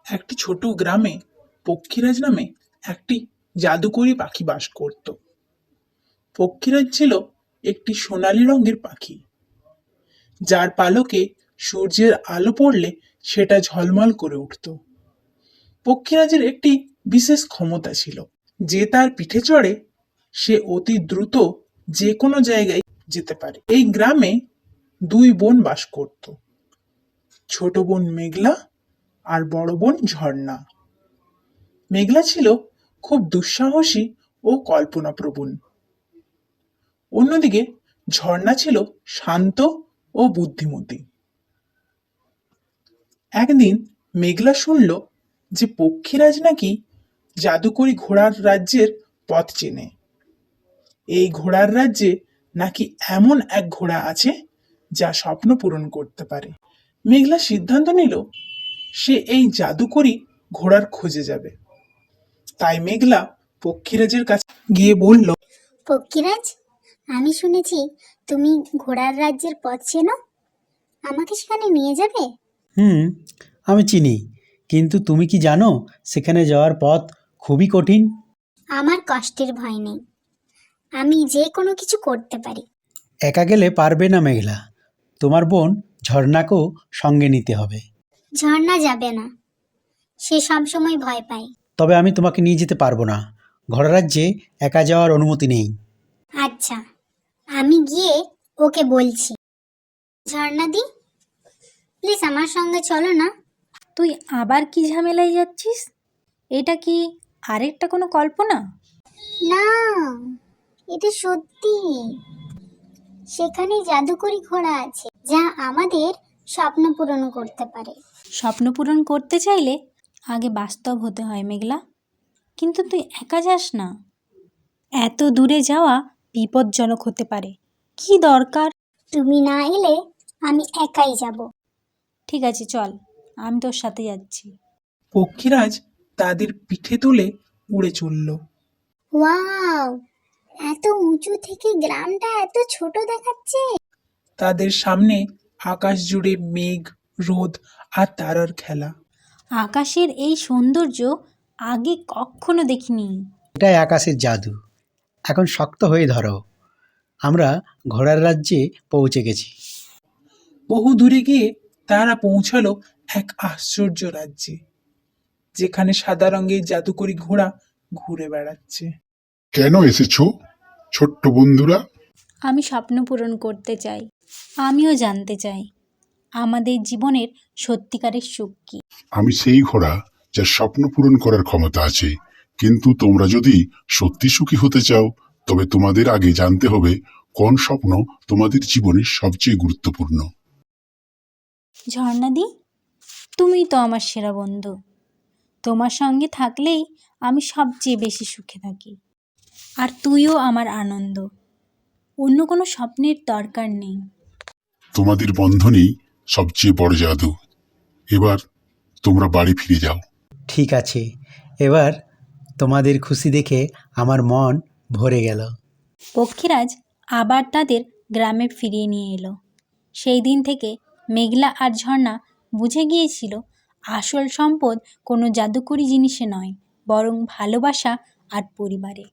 একটি ছোট গ্রামে পক্ষীরাজ নামে একটি জাদুকরী পাখি বাস করত। পক্ষীরাজ ছিল একটি সোনালী রঙের পাখি, যার পালকে সূর্যের আলো পড়লে সেটা ঝলমল করে উঠত। পক্ষীরাজের একটি বিশেষ ক্ষমতা ছিল, যে তার পিঠে চড়ে সে অতি দ্রুত যে কোনো জায়গায় যেতে পারে। এই গ্রামে দুই বোন বাস করত, ছোট বোন মেঘলা আর বড় বোন ঝর্ণা। মেঘলা ছিল খুব দুঃসাহসী ও কল্পনাপ্রবণ। অন্যদিকে ঝর্ণা ছিল শান্ত ও বুদ্ধিমতী। একদিন মেঘলা শুনল যে পক্ষীরাজ নাকি জাদুকরী ঘোড়ার রাজ্যের পথ চেনে। এই ঘোড়ার রাজ্যে নাকি এমন এক ঘোড়া আছে যা স্বপ্ন পূরণ করতে পারে। মেঘলা সিদ্ধান্ত নিল সে এই জাদুকরী ঘোড়ার খোঁজে যাবে। তাই মেঘলা পক্ষীরাজের কাছে গিয়ে বলল, পক্ষীরাজ, আমি শুনেছি তুমি ঘোড়ার রাজ্যের পথ চেনো, আমাকে সেখানে নিয়ে যাবে? আমি চিনি, কিন্তু তুমি কি জানো সেখানে যাওয়ার পথ খুবই কঠিন? আমার কষ্টের ভয় নেই, আমি যে কোনো কিছু করতে পারি। একা গেলে পারবে না মেঘলা, তোমার বোন ঝর্ণাকেও সঙ্গে নিতে হবে। ঝর্ণা যাবে না, সে সবসময় ভয় পায়। তবে আমি তোমাকে নিয়ে যেতে পারবো না, ঘোড়া রাজ্যে একা যাওয়ার অনুমতি নেই। আচ্ছা, আমি গিয়ে ওকে বলছি। ঝর্ণা দি, প্লিজ আমার সঙ্গে চলো না। তুই আবার কি ঝামেলায় যাচ্ছিস? এটা কি আরেকটা কোনো কল্পনা? না, এটা সত্যি। সেখানে জাদুকরী ঘোড়া আছে যা আমাদের স্বপ্ন পূরণ করতে পারে। স্বপ্ন পূরণ করতে চাইলে আগে বাস্তব হতে হয় মেঘলা, কিন্তু তুই একা যাস না। এত দূরে যাওয়া বিপজ্জনক হতে পারে। কি দরকার? তুমি না এলে আমি একাই যাব। ঠিক আছে, চল, আমি তোর সাথে যাচ্ছি। পক্ষীরাজ তাদের পিঠে তুলে উড়ে চলল। ওয়াও, এত উঁচু থেকে গ্রামটা এত ছোট দেখাচ্ছে। তাদের সামনে আকাশ জুড়ে মেঘ, রোদ আর তারার খেলা। আকাশের এই সৌন্দর্য আগে কখনো দেখিনি। এটাই আকাশের জাদু। এখন শক্ত হয়ে ধরো, আমরা ঘোড়ার রাজ্যে পৌঁছে গেছি। বহু দূরে গিয়ে তারা পৌঁছালো এক আশ্চর্য রাজ্যে, যেখানে সাদা রঙের জাদুকরী ঘোড়া ঘুরে বেড়াচ্ছে। কেন এসেছো ছোট্ট বন্ধুরা? আমি স্বপ্ন পূরণ করতে চাই। আমিও জানতে চাই আমাদের জীবনের সত্যিকারের সুখ কি। আমি সেই ঘোড়া যার স্বপ্ন পূরণ করার ক্ষমতা আছে, কিন্তু তোমরা যদি সত্যি সুখী হতে চাও তবে তোমাদের আগে জানতে হবে কোন স্বপ্ন তোমাদের জীবনের সবচেয়ে গুরুত্বপূর্ণ। ঝর্ণাদি, তুমি তো আমার সেরা বন্ধু। তোমার সঙ্গে থাকলেই আমি সবচেয়ে বেশি সুখে থাকি, আর তুইও আমার আনন্দ। অন্য কোনো স্বপ্নের দরকার নেই। তোমাদের বন্ধনই সবচেয়ে বড় জাদু। এবার তোমরা বাড়ি ফিরে যাও। ঠিক আছে, এবার তোমাদের খুশি দেখে আমার মন ভরে গেল। পক্ষীরাজ আবার তাদের গ্রামে ফিরিয়ে নিয়ে এলো। সেই দিন থেকে মেঘলা আর ঝর্ণা বুঝে গিয়েছিল আসল সম্পদ কোনো জাদুকরী জিনিসে নয়, বরং ভালোবাসা আর পরিবারে।